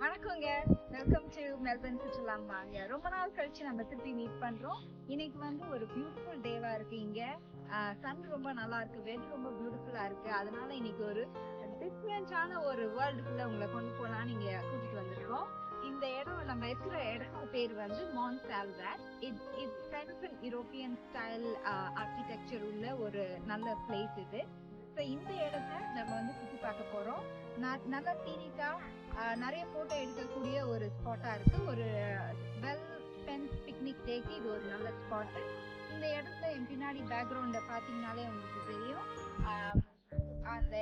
வணக்கங்க. Welcome to Melbourne சுற்றுலாம் வாங்க. ரொம்ப நாள் கழிச்சு நம்ம திருப்பி மீட் பண்றோம். இன்னைக்கு வந்து ஒரு பியூட்டிஃபுல் டேவா இருக்கு. இங்க சன் ரொம்ப நல்லா இருக்கு, வெதர் ரொம்ப பியூட்டிஃபுல்லா இருக்கு. அதனால இன்னைக்கு ஒரு டிஃப்ரெண்டான ஒரு வேர்ல்டுக்குள்ள உங்களை கொண்டு போலான்னு இங்க கூட்டிட்டு வந்திருக்கோம். இந்த இடம் நம்ம இருக்கிற இடம் பேர் வந்து Mont Salvat. It's kind of an European style architecture உள்ள ஒரு நல்ல பிளேஸ் இது. ஸோ இந்த இடத்த நம்ம வந்து சுற்றி பார்க்க போறோம். நல்லா சீனிக்கா நிறைய போட்டோ எடுக்கக்கூடிய ஒரு ஸ்பாட்டா இருக்கு. ஒரு வெல் ஸ்பென்ஸ் பிக்னிக் டேக்கு இது ஒரு நல்ல ஸ்பாட். இந்த இடத்துல என் பின்னாடி பேக்ரவுண்ட பாத்தீங்கன்னாலே உங்களுக்கு தெரியும் அந்த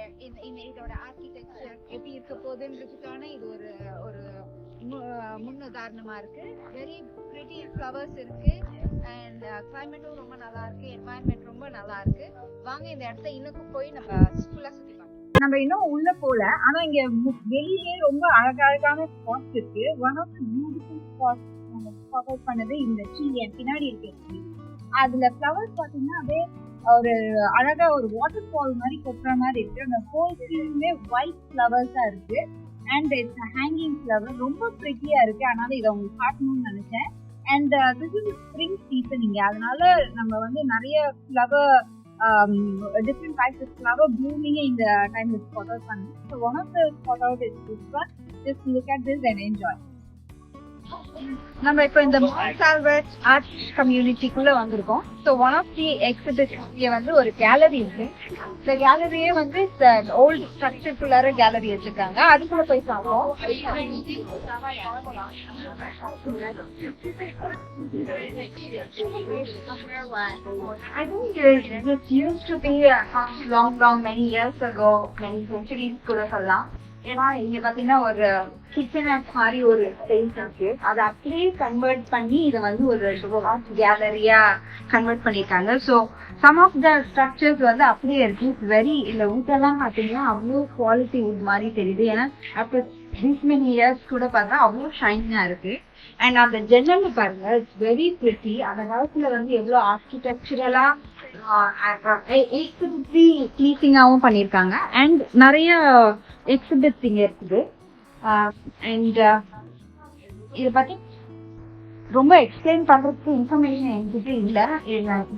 இதோட ஆர்கிடெக்சர் எப்படி இருக்க போகுதுன்றதுக்கான இது ஒரு ஒரு முன்னுதாரணமா இருக்கு. வெரி பிரிட்டி ஃப்ளவர்ஸ் இருக்கு அண்ட் கிளைமேட்டும் ரொம்ப நல்லா இருக்கு, என்வாயன்மெண்ட் ரொம்ப நல்லா இருக்கு. வாங்க இந்த இடத்த இன்னும் போய் நம்ம ஃபுல்லா சுத்தி பார்க்கலாம். நம்ம இன்னும் உள்ள போல, ஆனா இங்க வெளியே ரொம்ப அழகழகான ஸ்பாட்ஸ் இருக்கு. One of the beautiful spots நம்ம ஸ்பாட் அவுட் பண்ணது இந்த ட்ரீ என் பின்னாடி இருக்கு. அதுல ஃப்ளவர்ஸ் பாத்தீங்கன்னா அப்படியே ஒரு அழகா ஒரு வாட்டர் ஃபால் மாதிரி கொட்டுற மாதிரி இருக்கு. அந்த ஹோல் ட்ரீயுமே ஒயிட் ஃப்ளவர்ஸா இருக்கு அண்ட் இட்ஸ் ஹேங்கிங் ஃப்ளவர் ரொம்ப பிரிட்டியா இருக்கு. அதனால இதை உங்களுக்கு காட்டணும்னு நினைச்சேன். And this is spring season இங்க, அதனால நம்ம வந்து நிறைய flower different types of flower blooming in the time of spot out fun. So one of the spot out is this one. Just look at this and enjoy. நம்ம இப்போ இந்த மான்ட் சால்வேட் art கம்யூனிட்டிக்குள்ள வந்திருக்கோம். So one of the exhibition இங்கே வந்து ஒரு gallery இருக்கு. இந்த கேலரியே வந்து ஓல்டு ஸ்ட்ரக்சர்க்குள்ளார கேலரி வச்சிருக்காங்க. அதுக்குள்ள போய் பார்ப்போம். I think this used to be a house long many years ago, many centuries கூட சொல்லலாம். ஏன்னா இங்க பாத்தீங்கன்னா ஒரு கிச்சன் மாதிரி ஒரு ஸ்பேஸ் இருக்கு. அதை அப்படியே கன்வெர்ட் பண்ணி இதை வந்து ஒரு ஆர்ட் கேலரியா கன்வெர்ட் பண்ணிருக்காங்க. So some of the structures வந்து அப்படியே இருக்கு. இட்ஸ் வெரி இந்த வுட் எல்லாம் பாத்தீங்கன்னா அவ்வளோ குவாலிட்டி வுட் மாதிரி தெரியுது. ஏன்னா அப்போ திஸ் மெனி இயர்ஸ் கூட பார்த்தா அவ்வளோ ஷைனிங்கா இருக்கு. அண்ட் அந்த ஜன்னல் பாருங்க, இட்ஸ் வெரி பிரிட்டி. அந்த காலத்துல வந்து எவ்வளோ ஆர்கிடெக்சரலா ப்ளீசிங்காகவும் பண்ணியிருக்காங்க. அண்ட் நிறைய எக்ஸிபிட்ஸ் இங்க இருக்குது. அண்ட் இதை பத்தி ரொம்ப எக்ஸ்பிளைன் பண்றதுக்கு இன்ஃபர்மேஷன் என்கிட்ட இல்ல.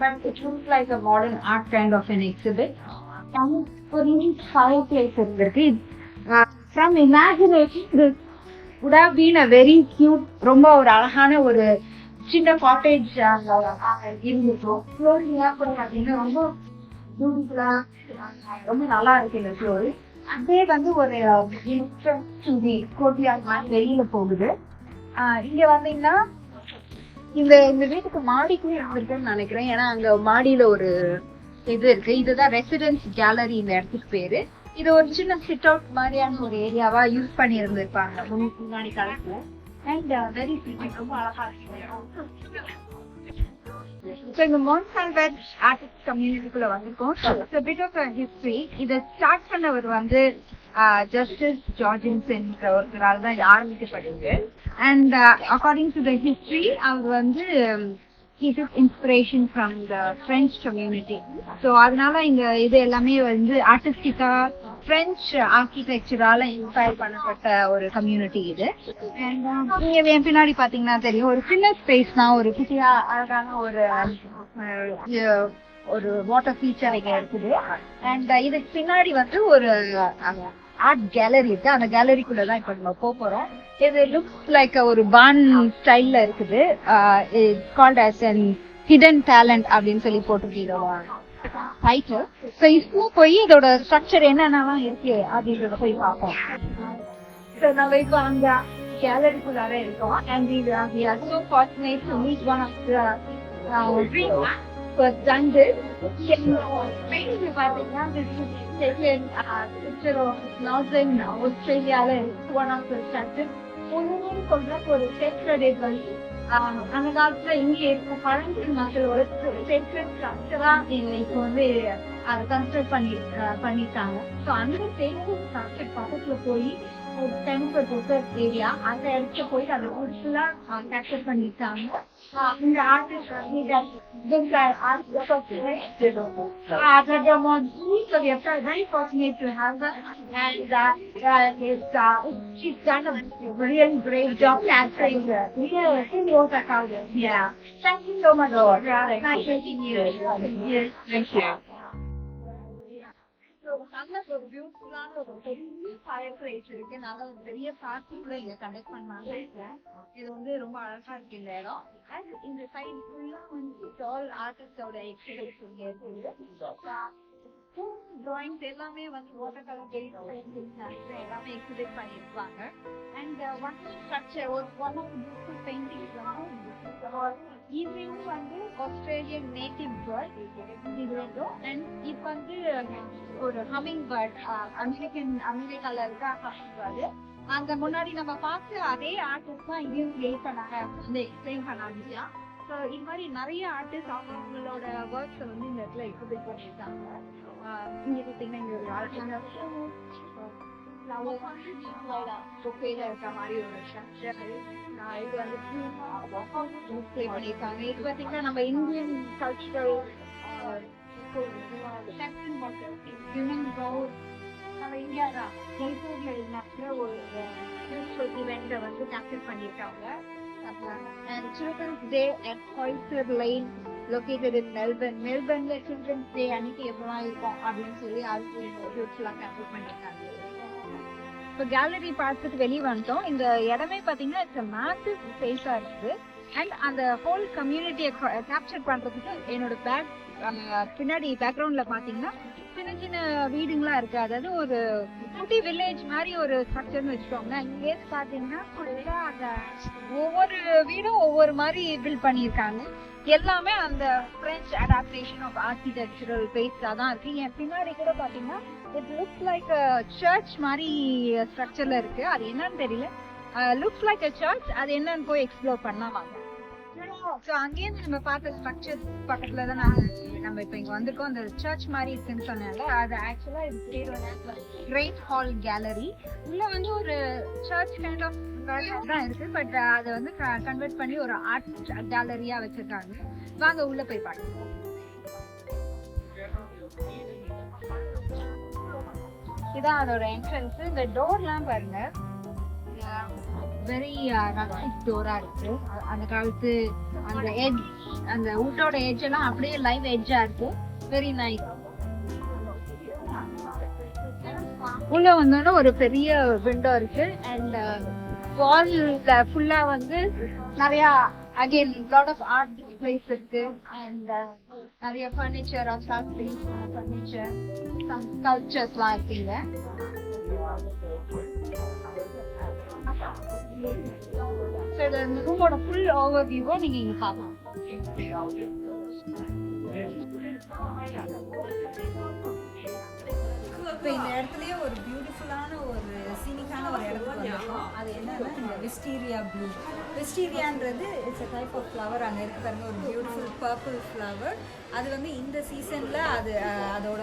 But it looks like a modern art kind of an exhibit. ஒரு ஃபயர் பிளேஸ் இருந்திருக்கு. From imagination this would have been a very cute, ரொம்ப ஒரு அழகான ஒரு சின்ன காட்டேஜ் இருந்துச்சோம். ஃப்ளோரிங்லாம் கூட பார்த்தீங்கன்னா ரொம்ப பியூட்டிஃபுல்லா ரொம்ப நல்லா இருக்கு. இந்த ஃப்ளோர் அதே வந்து ஒரு கோட்டியார் மாதிரி வெளியில போகுது. இங்க வந்தீங்கன்னா இந்த வீட்டுக்கு மாடிக்குள்ள இருந்திருக்குன்னு நினைக்கிறேன். ஏன்னா அங்க மாடியில ஒரு இது இருக்கு. இதுதான் ரெசிடென்ஸ் கேலரி இந்த இடத்துக்கு பேரு. இது ஒரு சின்ன சிட் அவுட் மாதிரியான ஒரு ஏரியாவா யூஸ் பண்ணி இருந்திருப்பாங்க முன்னாடி காலத்துல. அண்ட் வெரி ரொம்ப அழகா இருக்கு. So இந்த மான்ட் சால்வேட் ஆர்டிஸ்ட் கம்யூனிட்டிக்குள்ள வந்திருக்கோம். It's a bit of a history. இதை ஸ்டார்ட் பண்ணவர் வந்து ஜஸ்டிஸ் ஜார்ஜின்சன் ஒருத்தரால் தான் இது ஆரம்பிக்கப்பட்டது. And according to the history அவர் வந்து he took inspiration from the French community. So அதனால இந்த இது எல்லாமே வந்து ஆர்டிஸ்டிக்கா பிரெஞ்ச் ஆர்கிடெக்சரால இன்ஸ்பயர் பண்ணப்பட்ட ஒரு கம்யூனிட்டி இது. அண்ட் நீங்க என் பின்னாடி பாத்தீங்கன்னா தெரியும், ஒரு சின்ன ஸ்பேஸ் தான், ஒரு குட்டியா அழகான ஒரு வாட்டர் ஃபீச்சர் இங்க இருக்குது. அண்ட் இதுக்கு பின்னாடி வந்து ஒரு ஆர்ட் கேலரி இருக்கு. அந்த கேலரிக்குள்ளதான் இப்ப நம்ம போறோம். இது லுக்ஸ் லைக் ஒரு பான் ஸ்டைல்ல இருக்குது. It's called as an hidden talent அப்படின்னு சொல்லி போட்டுருக்கீங்க டைட்டில். ஸோ இப்போ போய் இதோட ஸ்ட்ரக்சர் என்னென்னலாம் இருக்கு அப்படின்றத போய் பார்ப்போம். ஸோ நம்ம இப்போ அந்த கேலரிக்குள்ளார இருக்கோம். And we are so fortunate to meet one of the who has done this. Mainly பார்த்தீங்கன்னா this is taken picture of Northern Australia. One of the structures சொல்ற ஒரு sacred idol. அந்த காலத்துல இங்க இருக்க பழங்குடி மக்களோட sacred structure-ஆ இப்போ வந்து அதை கன்ஸ்ட்ரக்ட் பண்ணிருக்காங்க. ஸோ அந்த sacred structure பக்கத்துல போய் டெம்பிள் ரிசர்ச் ஏரியா அந்த இடத்துல போயிட்டு அதை ஃபுல்லா கேப்சர் பண்ணிட்டாங்க. இந்த artist very fortunate to have her, and she's done a really great job capturing the symbols of our culture. Yeah. Thank you so much. Nice meeting you. Yes. Thank you. நல்ல ஒரு பியூட்டிஃபுல்லான ஒரு பெரிய fire place இருக்கு. நல்ல ஒரு பெரிய party கூட இங்க கண்டக்ட் பண்ணாங்க. இது வந்து ரொம்ப அழகா இருக்கு இந்த இடம். அண்ட் இந்த சைடு ஃபுல்லா வந்து ஆல் ஆர்டிஸ்டோட எக்ஸிபிஷன் இங்க இருக்கு. டிராயிங்ஸ் எல்லாமே வந்து வாட்டர் கலர் பெயிண்ட் எல்லாமே எக்ஸிபிட் பண்ணியிருப்பாங்க. And one structure one of beautiful paintings இதுவும் வந்து ஆஸ்திரேலியன் நேட்டிவ் பேர்ட் இது வேண்டும். அண்ட் இப்போ வந்து ஒரு ஹம்மிங் பேர்ட் அமெரிக்கால இருக்க ஹம்மிங் பேர்டு அந்த முன்னாடி நம்ம பார்த்து அதே ஆர்டிஸ்ட் தான் இதையும் கிரியேட் பண்ணாங்க வந்து எக்ஸ்பிளைன் பண்ணாங்க. ஸோ இது மாதிரி நிறைய ஆர்டிஸ்ட் அவங்களோட ஒர்க்ஸை வந்து இந்த இடத்துல எக்ஸிபிட் பண்ணியிருக்காங்க. இங்க பார்த்தீங்கன்னா இங்க ஒரு அழகான இருக்க மாதிரி ஒரு ஸ்ட்ரக்சர் இது வந்து டிஸ்பிளே பண்ணியிருக்காங்க. இது பார்த்தீங்கன்னா நம்ம இந்தியன் கல்ச்சரல் நம்ம இந்தியா ஜெய்ப்பூர்ல இருக்கிற ஒரு இவெண்ட்டை வந்து கேப்சர் பண்ணியிருக்காங்க. And Children's Day at Oyster Lane located in Melbourne. Melbourne Children's Day அன்னைக்கு எப்பலாம் இருக்கும் அப்படின்னு சொல்லி அதுக்கு பியூட்டிஃபுல்லா கேப்சர் பண்ணியிருக்காங்க. இப்போ கேலரி பார்த்துட்டு வெளியே வந்துட்டோம். இந்த இடமே பார்த்தீங்கன்னா இட்ஸ் மேசிவ் ஸ்பேஸா இருக்குது. அண்ட் அந்த ஹோல் கம்யூனிட்டியை கேப்சர் பண்றதுக்கு என்னோட பின்னாடி பேக்ரவுண்ட்ல பாத்தீங்கன்னா சின்ன சின்ன வீடுங்களா இருக்கு. அதாவது ஒரு குட்டி வில்லேஜ் மாதிரி ஒரு ஸ்ட்ரக்சர்னு வச்சுக்கோங்க. இங்கே பாத்தீங்கன்னா அந்த ஒவ்வொரு வீடும் ஒவ்வொரு மாதிரி பில்ட் பண்ணியிருக்காங்க. எல்லாமே அந்த பிரெஞ்ச் அடாப்டேஷன் ஆஃப் ஆர்கிடெக்சரல் பேஸ்டா தான் இருக்கு. என் பின்னாடி கூட பாத்தீங்கன்னா இட் லுக்ஸ் லைக் சர்ச் மாதிரி ஸ்ட்ரக்சர்ல இருக்கு. அது என்னன்னு தெரியல. லுக்ஸ் லைக் அ சர்ச். அது என்னன்னு போய் எக்ஸ்ப்ளோர் பண்ணலாம் வாங்க. ஸோ அங்கேயிருந்து நம்ம பார்த்த ஸ்ட்ரக்சர் பக்கத்துல தான் நம்ம இப்போ இங்க வந்திருக்கோம். அந்த சர்ச் மாதிரி இருக்குன்னு சொன்னால அது ஆக்சுவலா இது பேர் வந்து கிரேட் ஹால் கேலரி. உள்ள வந்து ஒரு சர்ச் கைண்ட் ஆஃப் தான் இருக்கு. பட் அதை வந்து கன்வெர்ட் பண்ணி ஒரு ஆர்ட் கேலரியா வச்சிருக்காங்க. வாங்க உள்ள போய் பார்க்கலாம். இதான் அதோட என்ட்ரன்ஸ். இந்த டோர்லாம் பாருங்க வெரி ரஸ்டிக் டோரா இருக்கு. அந்த காலத்து அந்த எட்ஜ் அந்த வுட்டோட எட்ஜ் எல்லாம் அப்படியே லைவ் எட்ஜா இருக்கு. Very nice. உள்ள வந்தோன்னா ஒரு பெரிய விண்டோ இருக்கு. அண்ட் வால்ல ஃபுல்லா வந்து நிறைய again lot of art displays இருக்கு. அண்ட் நிறைய ஃபர்னிச்சர் ஃபர்னிச்சர் ஸ்கல்ப்சர்ஸ்லாம் இருக்குங்க. So the room full overview நீங்க இங்க பார்க்கலாம். இப்போ இந்த இடத்துலயே ஒரு பியூட்டிஃபுல்லான ஒரு சீனிக்கான ஒரு இடத்துக்கு வந்திருக்கோம். அது என்னன்னா இந்த விஸ்டீரியா ப்ளூ. விஸ்டீரியான்றது it's a type of flower. அங்கே இருக்கு பாருங்க ஒரு பியூட்டிஃபுல் பர்பிள் ஃப்ளவர். அது வந்து இந்த சீசனில் அதோட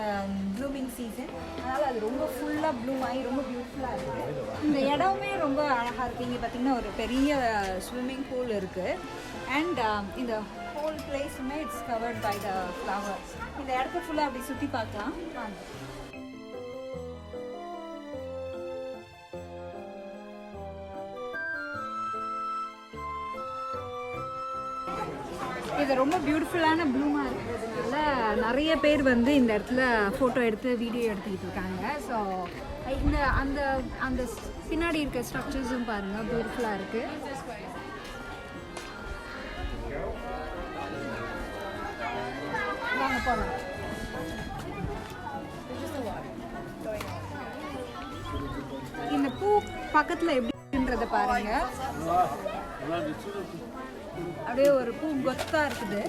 ப்ளூமிங் சீசன். அதனால் அது ரொம்ப ஃபுல்லாக ப்ளூம் ஆகி ரொம்ப பியூட்டிஃபுல்லாக இருக்குது. இந்த இடமே ரொம்ப அழகாக இருக்குது. இங்கே பார்த்திங்கன்னா ஒரு பெரிய ஸ்விம்மிங் பூல் இருக்குது. அண்ட் இந்த ஹோல் பிளேஸுமே it's covered by the flowers. இந்த இடத்த ஃபுல்லாக அப்படி சுற்றி பார்க்கலாம். இது ரொம்ப பியூட்டிஃபுல்லான ப்ளூமாக இருக்கிறதுனால நிறைய பேர் வந்து இந்த இடத்துல ஃபோட்டோ எடுத்து வீடியோ எடுத்துக்கிட்டு இருக்காங்க. ஸோ இந்த அந்த அந்த பின்னாடி இருக்க ஸ்ட்ரக்சர்ஸும் பாருங்கள் பியூட்டிஃபுல்லாக இருக்குது. வாங்க போகலாம். இந்த பூ பக்கத்தில் எப்படின்றத பாருங்க. அப்படியே ஒரு பூ கொத்தா இருக்குது.